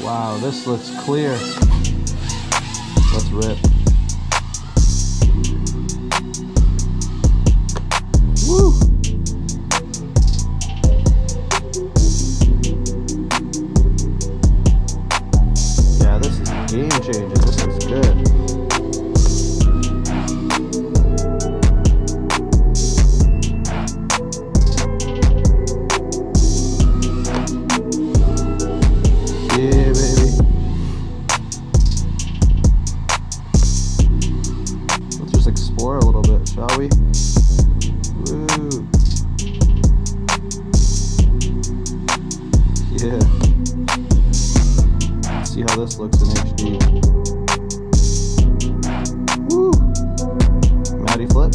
Wow, this looks clear. Let's rip. Woo! Yeah, this is a game changer. This looks good. Yeah, baby. Let's just explore a little bit, shall we? Woo! Yeah. Let's see how this looks in HD. Woo! Matty flip.